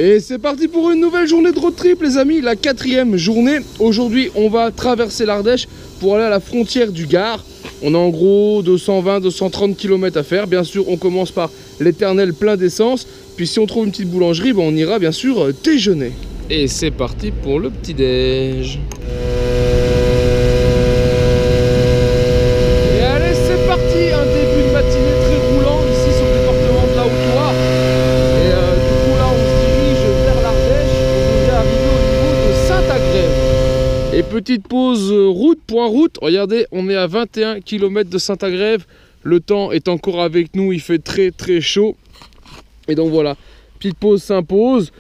Et c'est parti pour une nouvelle journée de road trip les amis, la 4e journée. Aujourd'hui on va traverser l'Ardèche pour aller à la frontière du Gard. On a en gros 220-230 km à faire. Bien sûr on commence par l'éternel plein d'essence. Puis si on trouve une petite boulangerie, on ira bien sûr déjeuner. Et c'est parti pour le petit déj. Et allez c'est parti, un début de matinée très roulant ici sur le département de la Haute-Loire. Et du coup là on se dirige vers l'Ardèche. On devrait arriver au niveau de Saint-Agrève. Et petite pause route, point route. Regardez, on est à 21 km de Saint-Agrève. Le temps est encore avec nous, il fait très très chaud. Et donc voilà, petite pause s'impose.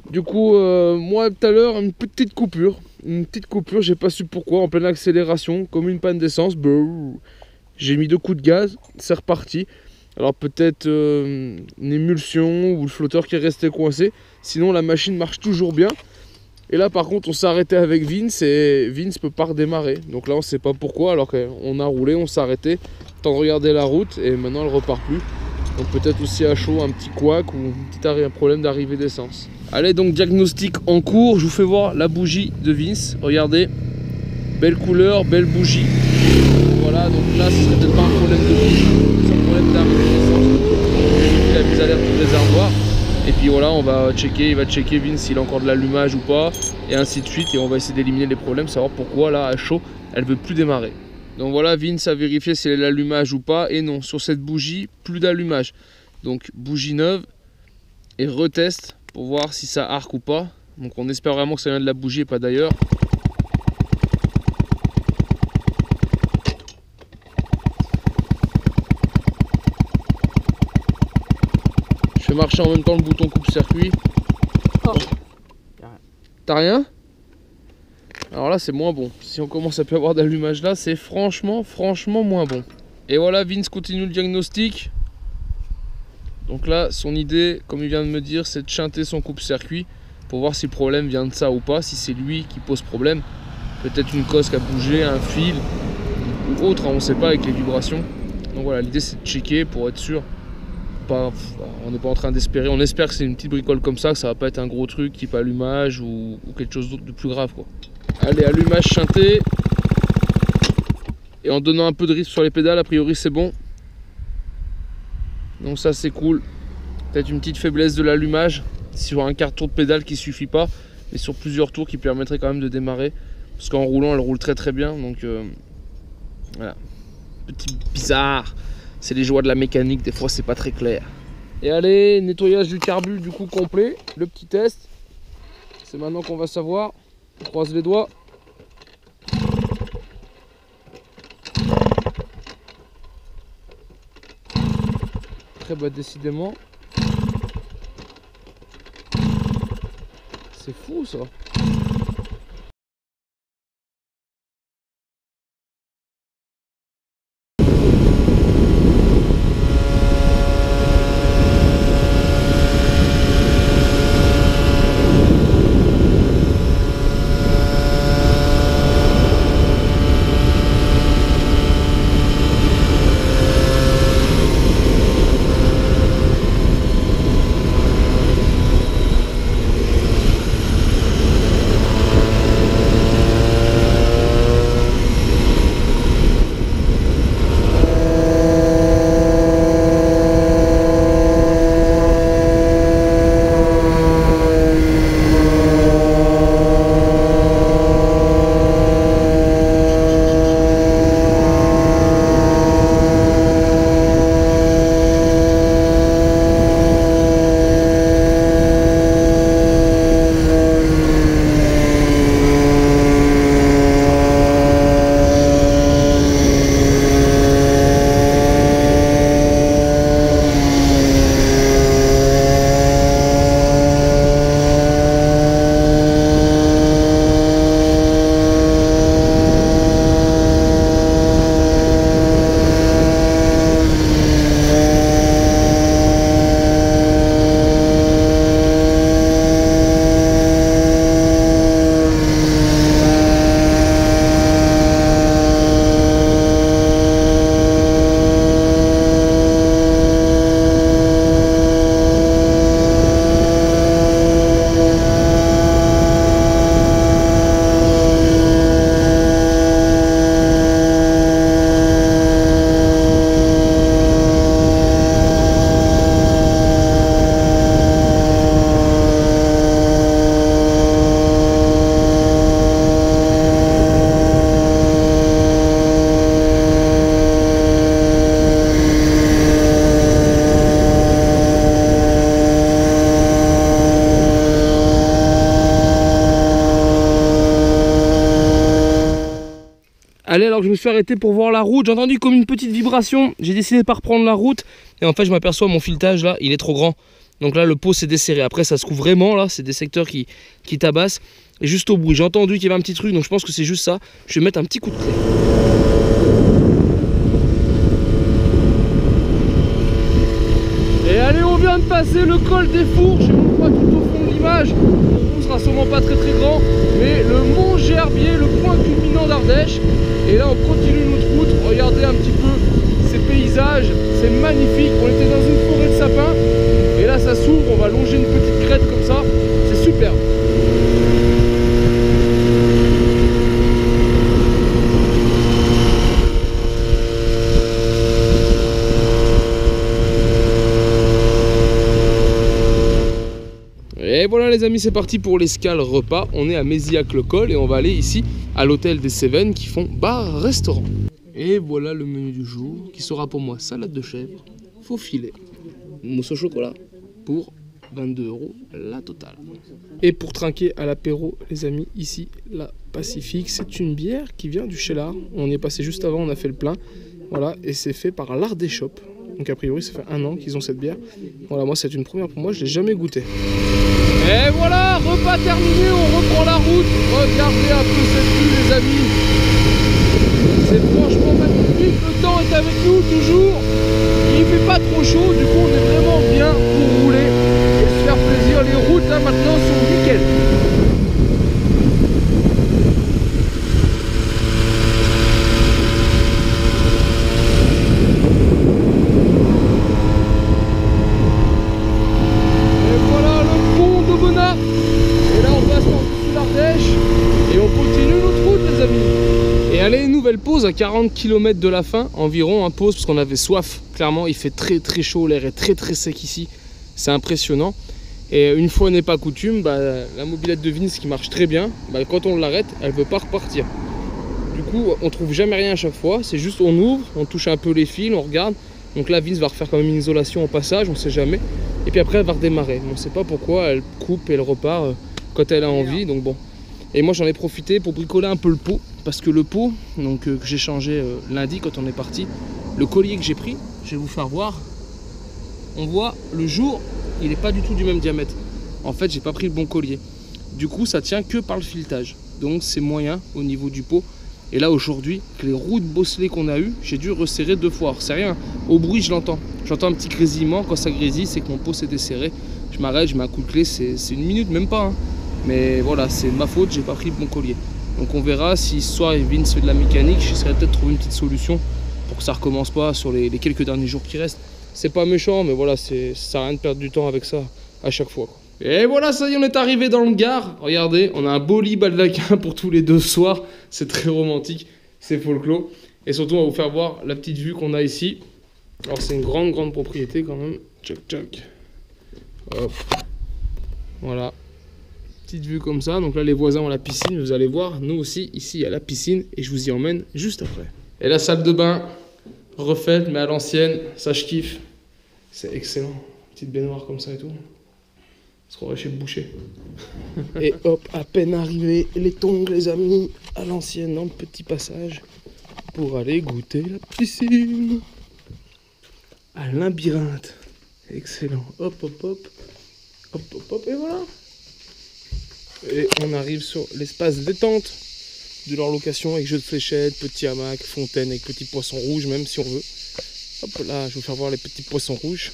Du coup, moi tout à l'heure, une petite coupure, j'ai pas su pourquoi, en pleine accélération, comme une panne d'essence. J'ai mis 2 coups de gaz, c'est reparti. Alors peut-être une émulsion ou le flotteur qui est resté coincé. Sinon la machine marche toujours bien. Et là par contre on s'est arrêté avec Vince et Vince peut pas redémarrer. Donc là on sait pas pourquoi, alors qu'on a roulé, on s'est arrêté. Temps de regarder la route et maintenant elle repart plus. Donc peut-être aussi à chaud un petit couac ou un problème d'arrivée d'essence. Allez donc diagnostic en cours, je vous fais voir la bougie de Vince. Regardez, belle couleur, belle bougie. Voilà, donc là ce serait peut-être pas un problème de bougie, c'est un problème d'arrivée d'essence. Il a mis alerte au réservoir. Et puis voilà, on va checker, il va checker Vince s'il a encore de l'allumage ou pas. Et ainsi de suite, et on va essayer d'éliminer les problèmes, savoir pourquoi là à chaud, elle veut plus démarrer. Donc voilà, Vince a vérifié s'il y a de l'allumage ou pas. Et non, sur cette bougie, plus d'allumage. Donc bougie neuve. Et reteste pour voir si ça arc ou pas. Donc on espère vraiment que ça vient de la bougie et pas d'ailleurs. Je fais marcher en même temps le bouton coupe-circuit. Oh. T'as rien? Alors là c'est moins bon. Si on commence à plus avoir d'allumage là, c'est franchement moins bon. Et voilà, Vince continue le diagnostic. Donc là, son idée, comme il vient de me dire, c'est de chanter son coupe-circuit pour voir si le problème vient de ça ou pas, si c'est lui qui pose problème. Peut-être une cause qui a bougé, un fil ou autre, hein, on ne sait pas avec les vibrations. Donc voilà, l'idée c'est de checker pour être sûr. On n'est pas en train d'espérer, on espère que c'est une petite bricole comme ça, que ça va pas être un gros truc type allumage ou quelque chose d'autre de plus grave quoi. Allez, allumage chanté. Et en donnant un peu de rythme sur les pédales, a priori c'est bon. Donc ça c'est cool. Peut-être une petite faiblesse de l'allumage sur un quart tour de pédale qui suffit pas, mais sur plusieurs tours qui permettraient quand même de démarrer. Parce qu'en roulant elle roule très très bien. Donc voilà. Petit bizarre. C'est les joies de la mécanique, des fois c'est pas très clair. Et allez, nettoyage du carbu du coup complet. Le petit test. C'est maintenant qu'on va savoir. On croise les doigts. Bah décidément c'est fou ça. Allez, alors que je me suis arrêté pour voir la route, j'ai entendu comme une petite vibration. J'ai décidé de pas reprendre la route. Et en fait, je m'aperçois, mon filetage là, il est trop grand. Donc là, le pot s'est desserré. Après, ça se trouve vraiment là, c'est des secteurs qui tabassent. Et juste au bruit, j'ai entendu qu'il y avait un petit truc, donc je pense que c'est juste ça. Je vais mettre un petit coup de clé. Et allez, on vient de passer le col des Fourches. Je vous vois tout au fond de l'image. Ce sera sûrement pas très grand, mais le mont Gerbier, le point culminant d'Ardèche. Et là, on continue notre route. Regardez un petit peu ces paysages, c'est magnifique. On était dans une forêt de sapins. Et là, ça s'ouvre. On va longer une petite crête comme ça. C'est super. Et voilà les amis, c'est parti pour l'escale repas. On est à Mézillac-le-Col et on va aller ici à l'hôtel des Cévennes qui font bar-restaurant. Et voilà le menu du jour qui sera pour moi salade de chèvre, faux filet, mousse au chocolat pour 22 € la totale. Et pour trinquer à l'apéro les amis, ici la Pacifique, c'est une bière qui vient du Cheylard. On y est passé juste avant, on a fait le plein. Voilà, et c'est fait par l'Ardèche Shop. Donc a priori ça fait 1 an qu'ils ont cette bière. Voilà, moi c'est une première pour moi, je l'ai jamais goûté. Et voilà, repas terminé, on reprend la route. Regardez un peu cette vue les amis. C'est franchement magnifique, le temps est avec nous toujours. Il fait pas trop chaud, du coup on est vraiment bien pour rouler et se faire plaisir. Les routes là maintenant sont nickel. Pause à 40 km de la fin environ, un pause parce qu'on avait soif. Clairement il fait très chaud, l'air est très sec ici, c'est impressionnant. Et une fois n'est pas coutume, la mobilette de Vince qui marche très bien, quand on l'arrête elle veut pas repartir. Du coup on trouve jamais rien à chaque fois, c'est juste on ouvre, on touche un peu les fils, on regarde. Donc là Vince va refaire quand même une isolation au passage, on sait jamais. Et puis après elle va redémarrer, on sait pas pourquoi, elle coupe et elle repart quand elle a envie, donc bon. Et moi j'en ai profité pour bricoler un peu le pot, parce que le pot donc, que j'ai changé lundi quand on est parti, le collier que j'ai pris, je vais vous faire voir, on voit le jour, il n'est pas du tout du même diamètre. En fait j'ai pas pris le bon collier, du coup ça tient que par le filetage, donc c'est moyen au niveau du pot. Et là aujourd'hui, avec les roues de bosselets qu'on a eu, j'ai dû resserrer 2 fois. C'est rien, au bruit je l'entends, j'entends un petit grésillement, quand ça grésille c'est que mon pot s'est desserré. Je m'arrête, je mets un coup de clé, c'est 1 minute, même pas hein. Mais voilà, c'est de ma faute, j'ai pas pris le bon collier. Donc on verra si ce soir Vince fait de la mécanique, j'essaierai peut-être de trouver une petite solution pour que ça recommence pas sur les quelques derniers jours qui restent. C'est pas méchant, mais voilà, ça sert à rien de perdre du temps avec ça à chaque fois, quoi. Et voilà, ça y est, on est arrivé dans le Gard. Regardez, on a un beau lit baldaquin pour tous les 2 soirs. C'est très romantique, c'est folklore. Et surtout, on va vous faire voir la petite vue qu'on a ici. Alors c'est une grande propriété quand même. Tchac. Hop. Voilà. Petite vue comme ça, donc là les voisins ont la piscine, vous allez voir, nous aussi ici il y a la piscine et je vous y emmène juste après. Et la salle de bain, refaite mais à l'ancienne, ça je kiffe, c'est excellent, petite baignoire comme ça et tout, on se croirait chez le boucher. Et hop, à peine arrivé, les tongs les amis, à l'ancienne dans le petit passage, pour aller goûter la piscine. À labyrinthe, excellent, hop, et voilà. Et on arrive sur l'espace détente de leur location avec jeux de fléchettes, petits hamacs, fontaine avec petits poissons rouges même si on veut. Hop là, je vais vous faire voir les petits poissons rouges.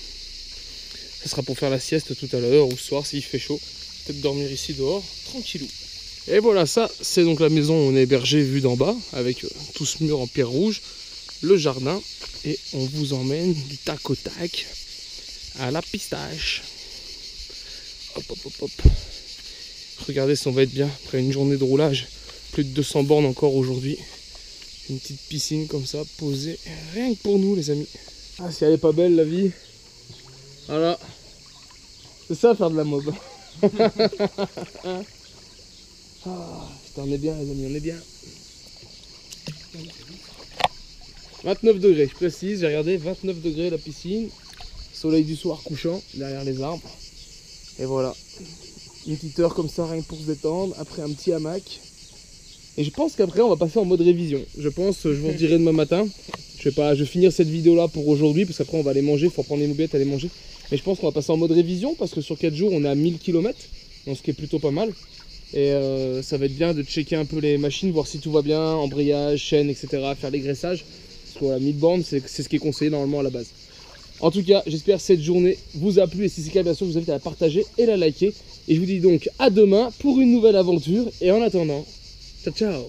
Ça sera pour faire la sieste tout à l'heure ou ce soir s'il fait chaud. Peut-être dormir ici dehors, tranquillou. Et voilà, ça c'est donc la maison où on est hébergé vue d'en bas avec tout ce mur en pierre rouge, le jardin. Et on vous emmène du tac au tac à la pistache. Hop. Regardez si on va être bien après une journée de roulage, plus de 200 bornes encore aujourd'hui. Une petite piscine comme ça, posée, rien que pour nous les amis. Ah si elle est pas belle la vie. Voilà. C'est ça faire de la mob. Ah, putain, on est bien les amis, on est bien. 29 degrés, je précise, j'ai regardé, 29 degrés la piscine. Soleil du soir couchant derrière les arbres. Et voilà. Une petite heure comme ça, rien que pour se détendre. Après un petit hamac. Et je pense qu'après on va passer en mode révision. Je pense, je vous dirai demain matin. Je vais finir cette vidéo là pour aujourd'hui, parce qu'après on va aller manger, il faut prendre les mobilettes, aller manger. Mais je pense qu'on va passer en mode révision, parce que sur 4 jours on est à 1000 km, donc ce qui est plutôt pas mal. Et ça va être bien de checker un peu les machines, voir si tout va bien, embrayage, chaîne, etc. Faire les graissages. Parce que voilà, 1000 bornes, c'est ce qui est conseillé normalement à la base. En tout cas, j'espère que cette journée vous a plu. Et si c'est le cas, bien sûr, je vous invite à la partager et la liker. Et je vous dis donc à demain pour une nouvelle aventure. Et en attendant, ciao ciao.